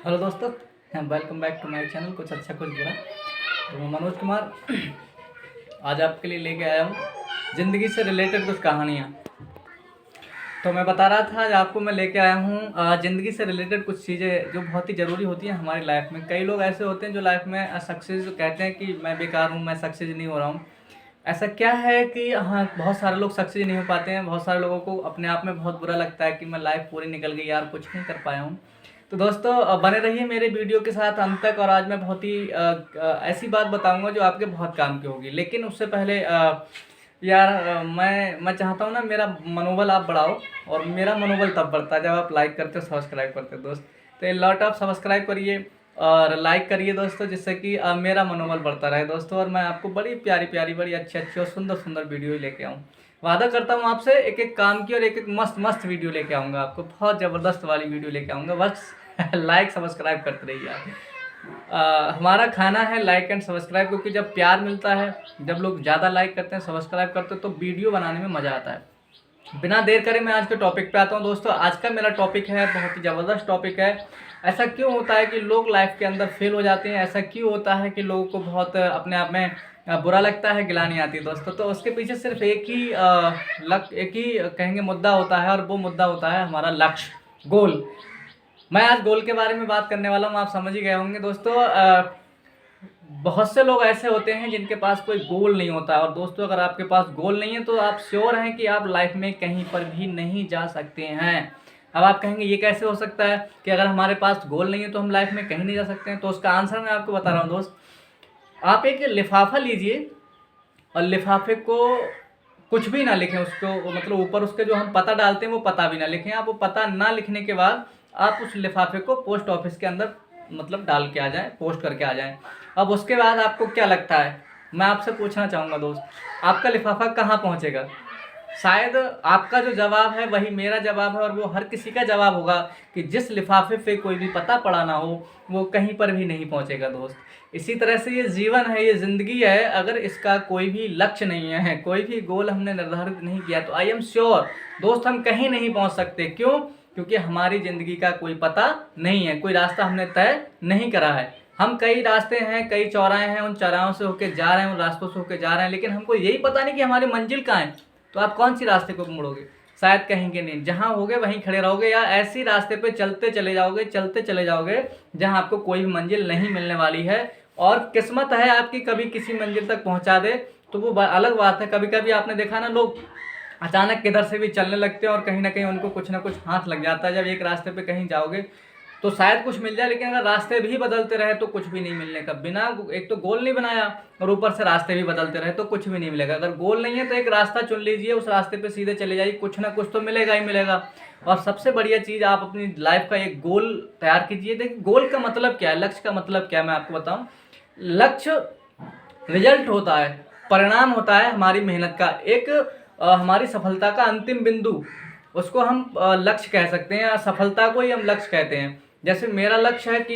Hello दोस्तों, welcome back to my channel कुछ अच्छा कुछ बुरा। तो मैं मनोज कुमार आज आपके लिए लेके आया हूँ ज़िंदगी से रिलेटेड कुछ कहानियाँ। तो मैं बता रहा था आज आपको मैं लेके आया हूँ ज़िंदगी से रिलेटेड कुछ चीज़ें जो बहुत ही ज़रूरी होती हैं हमारी लाइफ में। कई लोग ऐसे होते हैं जो लाइफ में सक्सेस कहते हैं कि मैं बेकार हूँ, मैं सक्सेस नहीं हो रहा हूँ। ऐसा क्या है कि हाँ, बहुत सारे लोग सक्सेस नहीं हो पाते हैं। बहुत सारे लोगों को अपने आप में बहुत बुरा लगता है कि मैं लाइफ पूरी निकल गई यार, कुछ नहीं कर पाया हूँ। तो दोस्तों बने रहिए मेरे वीडियो के साथ अंत तक। और आज मैं बहुत ही ऐसी बात बताऊंगा जो आपके बहुत काम की होगी। लेकिन उससे पहले यार मैं चाहता हूँ ना मेरा मनोबल आप बढ़ाओ। और मेरा मनोबल तब बढ़ता है जब आप लाइक करते हो, सब्सक्राइब करते हो दोस्त। तो ये लॉट ऑफ सब्सक्राइब करिए और लाइक करिए दोस्तों, जिससे कि मेरा मनोबल बढ़ता रहे दोस्तों। और मैं आपको बड़ी प्यारी प्यारी, बड़ी अच्छी अच्छी और सुंदर सुंदर वीडियो लेके आऊँ। वादा करता हूँ आपसे एक एक काम की और एक एक मस्त मस्त वीडियो लेके आऊँगा, आपको बहुत ज़बरदस्त वाली वीडियो लेके आऊँगा। बस लाइक सब्सक्राइब करते रहिए आप। हमारा खाना है लाइक एंड सब्सक्राइब, क्योंकि जब प्यार मिलता है, जब लोग ज़्यादा लाइक करते हैं, सब्सक्राइब करते हैं, तो वीडियो बनाने में मज़ा आता है। बिना देर करे मैं आज के टॉपिक पे आता हूँ दोस्तों। आज का मेरा टॉपिक है, बहुत ही ज़बरदस्त टॉपिक है। ऐसा क्यों होता है कि लोग लाइफ के अंदर फेल हो जाते हैं? ऐसा क्यों होता है कि लोगों को बहुत अपने आप में बुरा लगता है, गिलानी आती है दोस्तों? तो उसके पीछे सिर्फ एक ही कहेंगे मुद्दा होता है, और वो मुद्दा होता है हमारा लक्ष्य, गोल। मैं आज गोल के बारे में बात करने वाला हूँ, आप समझ ही गए होंगे दोस्तों। बहुत से लोग ऐसे होते हैं जिनके पास कोई गोल नहीं होता। और दोस्तों अगर आपके पास गोल नहीं है तो आप श्योर हैं कि आप लाइफ में कहीं पर भी नहीं जा सकते हैं। अब आप कहेंगे ये कैसे हो सकता है कि अगर हमारे पास गोल नहीं है तो हम लाइफ में कहीं नहीं जा सकते हैं? तो उसका आंसर मैं आपको बता रहा हूँ दोस्त। आप एक लिफाफा लीजिए और लिफाफे को कुछ भी ना लिखें, उसको मतलब ऊपर उसके जो हम पता डालते हैं वो पता भी ना लिखें। आप वो पता ना लिखने के बाद आप उस लिफाफे को पोस्ट ऑफिस के अंदर मतलब डाल के आ जाएं, पोस्ट करके आ जाएं। अब उसके बाद आपको क्या लगता है, मैं आपसे पूछना चाहूँगा दोस्त, आपका लिफाफा कहाँ पहुँचेगा? शायद आपका जो जवाब है वही मेरा जवाब है, और वो हर किसी का जवाब होगा कि जिस लिफाफे पे कोई भी पता पड़ा ना हो वो कहीं पर भी नहीं पहुंचेगा दोस्त। इसी तरह से ये जीवन है, ये ज़िंदगी है, अगर इसका कोई भी लक्ष्य नहीं है, कोई भी गोल हमने निर्धारित नहीं किया, तो आई एम श्योर दोस्त हम कहीं नहीं पहुंच सकते। क्यों? क्योंकि हमारी ज़िंदगी का कोई पता नहीं है, कोई रास्ता हमने तय नहीं करा है। हम कई रास्ते हैं, कई चौराहे हैं, उन चौराहों से होकर जा रहे हैं, उन रास्तों से होकर जा रहे हैं, लेकिन हमको यही पता नहीं कि हमारी मंजिल कहाँ है। तो आप कौन सी रास्ते को मुड़ोगे? शायद कहेंगे नहीं, जहाँ होगे वहीं खड़े रहोगे, या ऐसी रास्ते पे चलते चले जाओगे, चलते चले जाओगे जहाँ आपको कोई भी मंजिल नहीं मिलने वाली है। और किस्मत है आपकी कभी किसी मंजिल तक पहुँचा दे तो वो अलग बात है। कभी कभी आपने देखा ना, लोग अचानक किधर से भी चलने लगते हैं और कहीं ना कहीं उनको कुछ ना कुछ हाथ लग जाता है। जब एक रास्ते पे कहीं जाओगे तो शायद कुछ मिल जाए, लेकिन अगर रास्ते भी बदलते रहे तो कुछ भी नहीं मिलने का। बिना एक तो गोल नहीं बनाया और ऊपर से रास्ते भी बदलते रहे तो कुछ भी नहीं मिलेगा। अगर गोल नहीं है तो एक रास्ता चुन लीजिए, उस रास्ते पे सीधे चले जाइए, कुछ ना कुछ तो मिलेगा ही मिलेगा। और सबसे बढ़िया चीज़, आप अपनी लाइफ का एक गोल तैयार कीजिए। देखिए गोल का मतलब क्या है, लक्ष्य का मतलब क्या है, मैं आपको बताऊँ। लक्ष्य रिजल्ट होता है, परिणाम होता है हमारी मेहनत का। एक हमारी सफलता का अंतिम बिंदु, उसको हम लक्ष्य कह सकते हैं, या सफलता को ही हम लक्ष्य कहते हैं। जैसे मेरा लक्ष्य है कि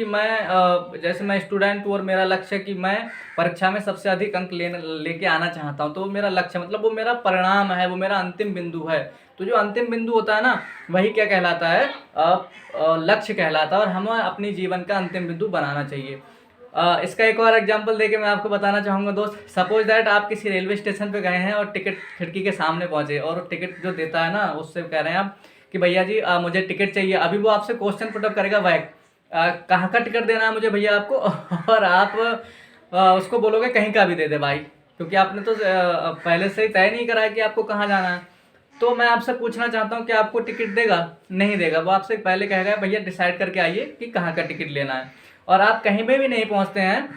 जैसे मैं स्टूडेंट हूँ और मेरा लक्ष्य है कि मैं परीक्षा में सबसे अधिक अंक लेके आना चाहता हूँ, तो वो मेरा लक्ष्य मतलब वो मेरा परिणाम है, वो मेरा अंतिम बिंदु है। तो जो अंतिम बिंदु होता है ना, वही क्या कहलाता है, लक्ष्य कहलाता है। और हमें अपनी जीवन का अंतिम बिंदु बनाना चाहिए। इसका एक और एग्जांपल देके मैं आपको बताना चाहूँगा दोस्त। सपोज दैट आप किसी रेलवे स्टेशन पे गए हैं और टिकट खिड़की के सामने पहुँचे, और टिकट जो देता है ना उससे कह रहे हैं आप कि भैया जी मुझे टिकट चाहिए। अभी वो आपसे क्वेश्चन पुटअप करेगा, वह कहाँ का टिकट देना है मुझे भैया आपको और आप उसको बोलोगे कहीं का भी दे दे भाई, क्योंकि आपने तो पहले से ही तय नहीं करा है कि आपको कहाँ जाना है। तो मैं आपसे पूछना चाहता हूँ कि आपको टिकट देगा? नहीं देगा। वो आपसे पहले कहेगा भैया डिसाइड करके आइए कि कहाँ का टिकट लेना है। और आप कहीं पे भी नहीं पहुँचते हैं,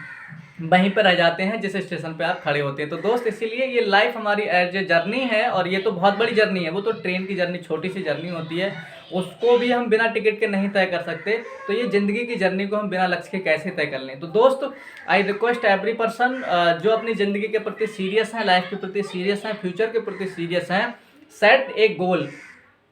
वहीं पर रह जाते हैं जिस स्टेशन पे आप खड़े होते हैं। तो दोस्त इसीलिए ये लाइफ हमारी एज ए जर्नी है, और ये तो बहुत बड़ी जर्नी है। वो तो ट्रेन की जर्नी छोटी सी जर्नी होती है, उसको भी हम बिना टिकट के नहीं तय कर सकते। तो ये ज़िंदगी की जर्नी को हम बिना लक्ष्य के कैसे तय कर लें? तो दोस्त आई रिक्वेस्ट एवरी पर्सन जो अपनी ज़िंदगी के प्रति सीरियस हैं, लाइफ के प्रति सीरियस हैं, फ्यूचर के प्रति सीरियस हैं, सेट एक गोल,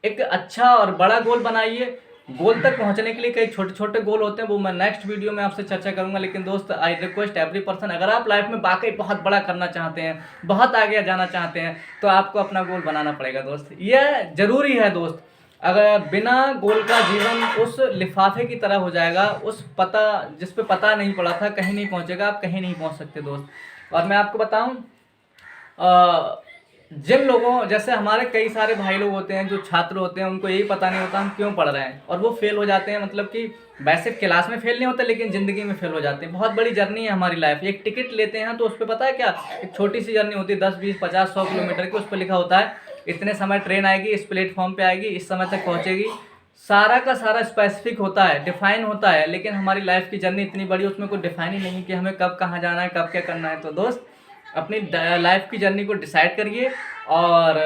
एक अच्छा और बड़ा गोल बनाइए। गोल तक पहुंचने के लिए कई छोटे छोटे गोल होते हैं, वो मैं नेक्स्ट वीडियो में आपसे चर्चा करूंगा। लेकिन दोस्त आई रिक्वेस्ट एवरी पर्सन, अगर आप लाइफ में वाकई बहुत बड़ा करना चाहते हैं, बहुत आगे जाना चाहते हैं, तो आपको अपना गोल बनाना पड़ेगा दोस्त। यह जरूरी है दोस्त। अगर बिना गोल का जीवन उस लिफाफे की तरह हो जाएगा, उस पता जिस पे पता नहीं पड़ा था, कहीं नहीं पहुंचेगा, आप कहीं नहीं पहुंच सकते दोस्त। और मैं आपको बताऊं, जिन लोगों जैसे हमारे कई सारे भाई लोग होते हैं जो छात्र होते हैं, उनको यही पता नहीं होता हम क्यों पढ़ रहे हैं, और वो फेल हो जाते हैं। मतलब कि वैसे क्लास में फेल नहीं होते, लेकिन ज़िंदगी में फेल हो जाते हैं। बहुत बड़ी जर्नी है हमारी लाइफ। एक टिकट लेते हैं तो उस पर पता है क्या, एक छोटी सी जर्नी होती है 10 20 50 100 किलोमीटर की, उस पर लिखा होता है इतने समय ट्रेन आएगी, इस प्लेटफॉर्म पे आएगी, इस समय तक पहुंचेगी। सारा का सारा स्पेसिफिक होता है, डिफाइन होता है। लेकिन हमारी लाइफ की जर्नी इतनी बड़ी, उसमें कोई डिफाइन ही नहीं कि हमें कब कहाँ जाना है, कब क्या करना है। तो दोस्त, अपनी लाइफ की जर्नी को डिसाइड करिए और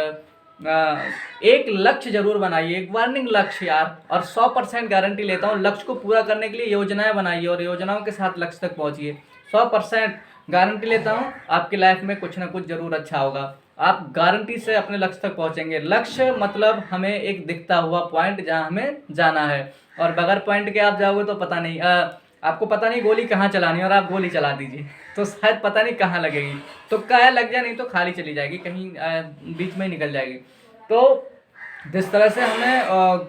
एक लक्ष्य जरूर बनाइए, एक वार्निंग लक्ष्य यार। और 100% गारंटी लेता हूँ, लक्ष्य को पूरा करने के लिए योजनाएं बनाइए और योजनाओं के साथ लक्ष्य तक पहुंचिए। 100% गारंटी लेता हूँ, आपकी लाइफ में कुछ ना कुछ जरूर अच्छा होगा। आप गारंटी से अपने लक्ष्य तक पहुंचेंगे। लक्ष्य मतलब हमें एक दिखता हुआ पॉइंट जहाँ हमें जाना है, और बगैर पॉइंट के आप जाओगे तो पता नहीं, आपको पता नहीं गोली कहाँ चलानी है, और आप गोली चला दीजिए तो शायद पता नहीं कहाँ लगेगी। तो क्या लग जाए, नहीं तो खाली चली जाएगी, कहीं बीच में ही निकल जाएगी। तो जिस तरह से हमें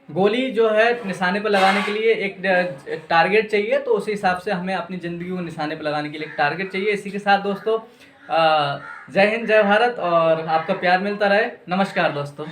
गोली जो है निशाने पर लगाने के लिए एक टारगेट चाहिए, तो उसी हिसाब से हमें अपनी ज़िंदगी को निशाने पर लगाने के लिए एक टारगेट चाहिए। इसी के साथ दोस्तों, जय हिंद, जय भारत, और आपका प्यार मिलता रहे। नमस्कार दोस्तों।